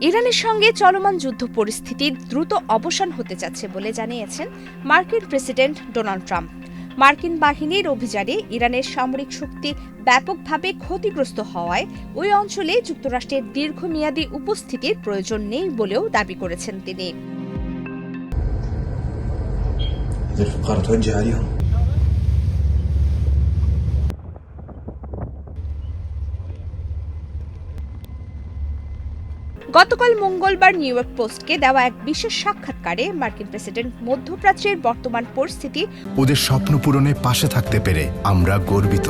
ইরানের সঙ্গে চলমান যুদ্ধ পরিস্থিতির দ্রুত অবসান হতে যাচ্ছে বলে জানিয়েছেন মার্কিন প্রেসিডেন্ট ডোনাল্ড ট্রাম্প। মার্কিন বাহিনীর অভিযানে ইরানের সামরিক শক্তি ব্যাপকভাবে ক্ষতিগ্রস্ত হওয়ায় ওই অঞ্চলে যুক্তরাষ্ট্রের দীর্ঘমেয়াদী উপস্থিতির প্রয়োজন নেই বলেও দাবি করেছেন তিনি। গতকাল মঙ্গলবার নিউ ইয়র্ক পোস্টকে দেওয়া এক বিশেষ সাক্ষাৎকারে মার্কিন প্রেসিডেন্ট মধ্যপ্রাচ্যের বর্তমান পরিস্থিতি, ওদের স্বপ্ন পূরণে পাশে থাকতে পেরে আমরা গর্বিত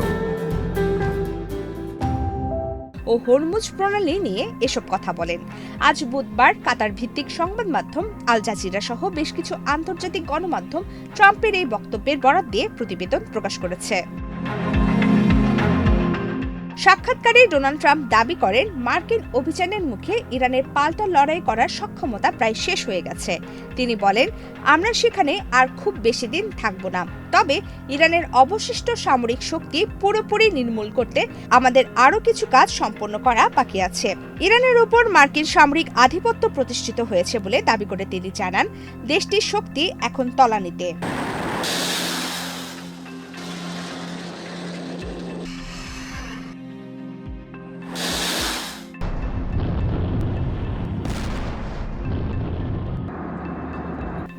ও হরমুজ প্রণালী নিয়ে এসব কথা বলেন। আজ বুধবার কাতার ভিত্তিক সংবাদ মাধ্যম আল জাজিরা সহ বেশ কিছু আন্তর্জাতিক গণমাধ্যম ট্রাম্পের এই বক্তব্যের বরাত দিয়ে প্রতিবেদন প্রকাশ করেছে। সাক্ষাৎকারে ডোনাল্ড ট্রাম্প দাবি করেন, মার্কিন অভিযানের মুখে ইরানের পাল্টা লড়াই করার সক্ষমতা প্রায় শেষ হয়ে গেছে। তিনি বলেন, আমরা সেখানে আর খুব বেশি দিন থাকব না, তবে ইরানের অবশিষ্ট সামরিক শক্তি পুরোপুরি নির্মূল করতে আমাদের আরও কিছু কাজ সম্পন্ন করা বাকি আছে। ইরানের উপর মার্কিন সামরিক আধিপত্য প্রতিষ্ঠিত হয়েছে বলে দাবি করে তিনি জানান, দেশটির শক্তি এখন তলানিতে।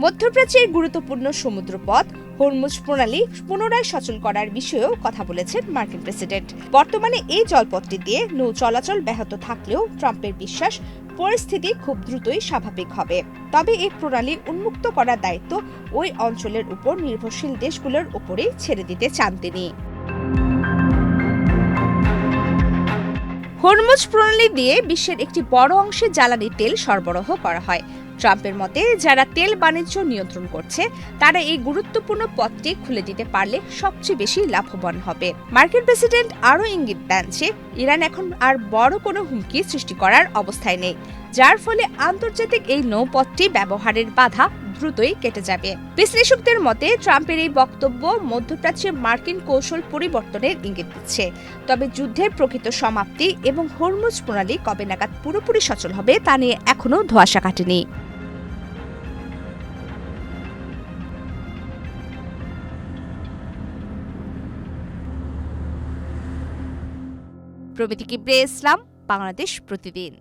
মধ্যপ্রাচ্যের গুরুত্বপূর্ণ সমুদ্রপথ হরমুজ প্রণালী পুনরায় সচল করার বিষয়েও কথা বলেছেন মার্কিন প্রেসিডেন্ট। বর্তমানে এই জলপথটি দিয়ে নৌ চলাচল ব্যাহত থাকলেও ট্রাম্পের বিশ্বাস, পরিস্থিতি খুব দ্রুতই স্বাভাবিক হবে। তবে এই প্রণালী উন্মুক্ত করার দায়িত্ব ওই অঞ্চলের উপর নির্ভরশীল দেশগুলোর উপরেই ছেড়ে দিতে চান তিনি। হরমুজ প্রণালী দিয়ে বিশ্বের একটি বড় অংশে জ্বালানি তেল সরবরাহ করা হয়। ট্রাম্পের মতে, যারা তেল বাণিজ্য নিয়ন্ত্রণ করছে তারা এই গুরুত্বপূর্ণ পথটি খুলে দিতে পারলে সবচেয়ে বেশি লাভবান হবে। মার্কিন প্রেসিডেন্ট আরও ইঙ্গিত দেন যে ইরান এখন আর বড় কোনো হুমকি সৃষ্টি করার অবস্থায় নেই, যার ফলে আন্তর্জাতিক এই নৌপথটি ব্যবহারের বাধা দ্রুতই কেটে যাবে। বিশ্লেষকদের মতে, ট্রাম্পের এই বক্তব্য মধ্যপ্রাচ্যে মার্কিন কৌশল পরিবর্তনের ইঙ্গিত দিচ্ছে। তবে যুদ্ধের প্রকৃত সমাপ্তি এবং হরমুজ প্রণালী কবে নাগাদ পুরোপুরি সচল হবে তা নিয়ে এখনও ধোঁয়াশা কাটেনি। প্রমিতি কিবরে ইসলাম, বাংলাদেশ প্রতিদিন।